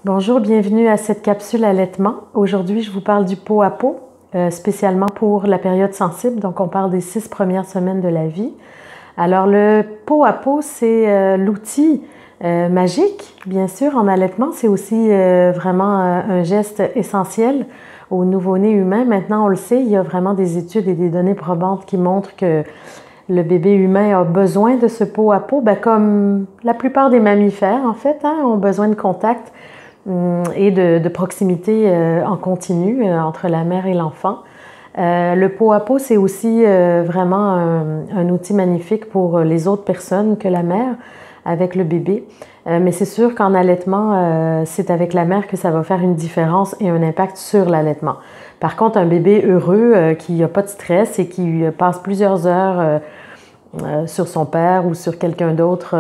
Bonjour, bienvenue à cette capsule allaitement. Aujourd'hui, je vous parle du pot à pot, spécialement pour la période sensible. Donc, on parle des 6 premières semaines de la vie. Alors, le pot à pot, c'est l'outil magique, bien sûr, en allaitement. C'est aussi vraiment un geste essentiel au nouveau-né humain. Maintenant, on le sait, il y a vraiment des études et des données probantes qui montrent que le bébé humain a besoin de ce pot à pot, comme la plupart des mammifères, en fait, ont besoin de contact et de proximité en continu entre la mère et l'enfant. Le pot à pot, c'est aussi vraiment un outil magnifique pour les autres personnes que la mère avec le bébé. Mais c'est sûr qu'en allaitement, c'est avec la mère que ça va faire une différence et un impact sur l'allaitement. Par contre, un bébé heureux qui n'a pas de stress et qui passe plusieurs heures sur son père ou sur quelqu'un d'autre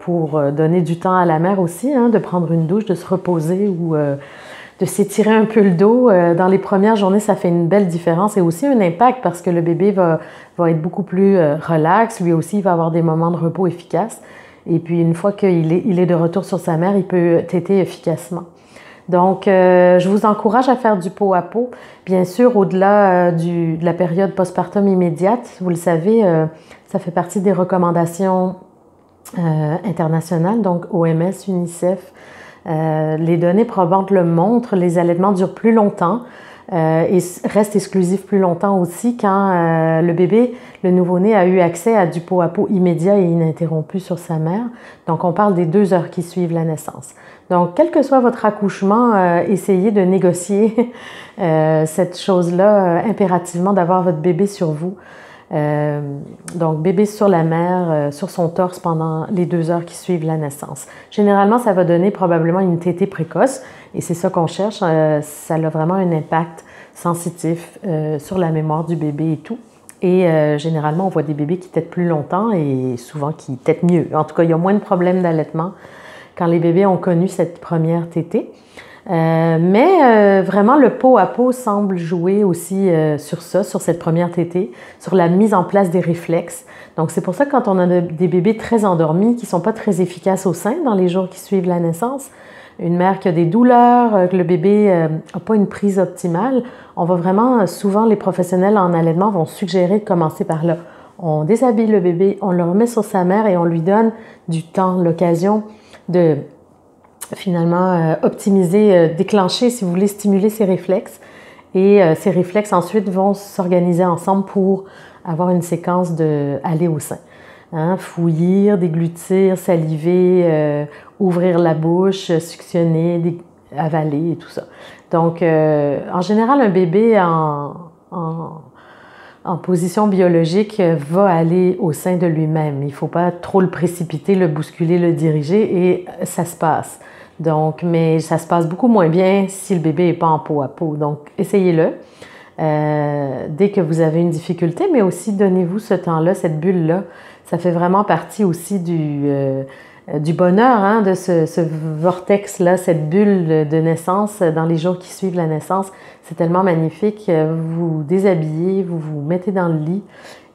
pour donner du temps à la mère aussi, de prendre une douche, de se reposer ou de s'étirer un peu le dos. Dans les premières journées, ça fait une belle différence et aussi un impact parce que le bébé va être beaucoup plus relax. Lui aussi, il va avoir des moments de repos efficaces. Et puis, une fois qu'il est de retour sur sa mère, il peut téter efficacement. Donc, je vous encourage à faire du pot à pot. Bien sûr, au-delà de la période postpartum immédiate, vous le savez, ça fait partie des recommandations internationales, donc OMS, UNICEF. Les données probantes le montrent, les allaitements durent plus longtemps et restent exclusifs plus longtemps aussi quand le bébé, le nouveau-né, a eu accès à du pot à pot immédiat et ininterrompu sur sa mère. Donc, on parle des 2 heures qui suivent la naissance. Donc, quel que soit votre accouchement, essayez de négocier cette chose-là, impérativement d'avoir votre bébé sur vous. Donc, bébé sur la mère, sur son torse pendant les 2 heures qui suivent la naissance. Généralement, ça va donner probablement une tétée précoce et c'est ça qu'on cherche. Ça a vraiment un impact sensitif sur la mémoire du bébé et tout. Et généralement, on voit des bébés qui tètent plus longtemps et souvent qui tètent mieux. En tout cas, il y a moins de problèmes d'allaitement quand les bébés ont connu cette première tétée. Mais vraiment, le pot à pot semble jouer aussi sur ça, sur cette première tétée, sur la mise en place des réflexes. Donc, c'est pour ça que quand on a des bébés très endormis, qui ne sont pas très efficaces au sein dans les jours qui suivent la naissance, une mère qui a des douleurs, que le bébé n'a pas une prise optimale, on va vraiment, souvent les professionnels en allaitement vont suggérer de commencer par là. On déshabille le bébé, on le remet sur sa mère et on lui donne du temps, l'occasion de finalement optimiser, déclencher, si vous voulez, stimuler ces réflexes. Et ces réflexes ensuite vont s'organiser ensemble pour avoir une séquence de aller au sein. Fouillir, déglutir, saliver, ouvrir la bouche, suctionner, avaler et tout ça. Donc, en général, un bébé en position biologique va aller au sein de lui-même. Il ne faut pas trop le précipiter, le bousculer, le diriger et ça se passe. Donc, mais ça se passe beaucoup moins bien si le bébé n'est pas en pot à pot. Donc, essayez-le dès que vous avez une difficulté, mais aussi donnez-vous ce temps-là, cette bulle-là. Ça fait vraiment partie aussi du bonheur, de ce vortex-là, cette bulle de naissance dans les jours qui suivent la naissance. C'est tellement magnifique. Vous vous déshabillez, vous vous mettez dans le lit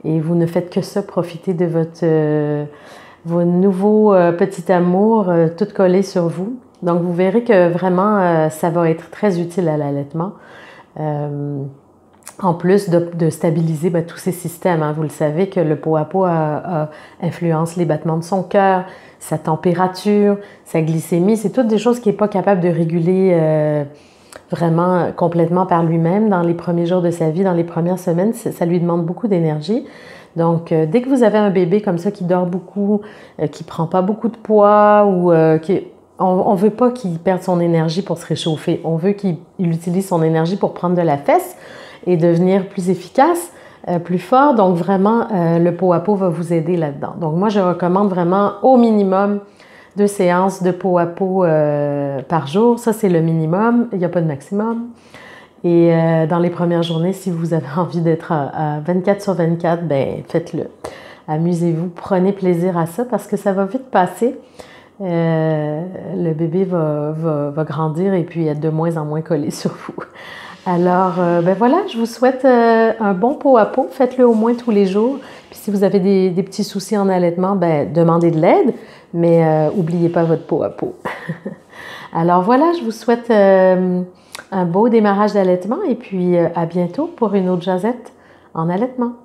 et vous ne faites que ça, profiter de vos nouveaux petits amours tout collés sur vous. Donc, vous verrez que vraiment, ça va être très utile à l'allaitement. En plus de stabiliser tous ces systèmes. Vous le savez que le pot à pot influence les battements de son cœur, sa température, sa glycémie. C'est toutes des choses qu'il n'est pas capable de réguler vraiment complètement par lui-même dans les premiers jours de sa vie, dans les premières semaines. Ça lui demande beaucoup d'énergie. Donc, dès que vous avez un bébé comme ça qui dort beaucoup, qui ne prend pas beaucoup de poids ou on ne veut pas qu'il perde son énergie pour se réchauffer. On veut qu'il utilise son énergie pour prendre de la fesse et devenir plus efficace, plus fort. Donc, vraiment, le pot à pot va vous aider là-dedans. Donc, moi, je recommande vraiment au minimum 2 séances de pot à pot par jour. Ça, c'est le minimum. Il n'y a pas de maximum. Et dans les premières journées, si vous avez envie d'être à 24 sur 24, faites-le. Amusez-vous, prenez plaisir à ça parce que ça va vite passer. Le bébé va grandir et puis être de moins en moins collé sur vous. Alors, voilà, je vous souhaite un bon pot à pot. Faites-le au moins tous les jours. Puis si vous avez des petits soucis en allaitement, demandez de l'aide, mais n'oubliez pas votre pot à pot. Alors voilà, je vous souhaite un beau démarrage d'allaitement et puis à bientôt pour une autre jasette en allaitement.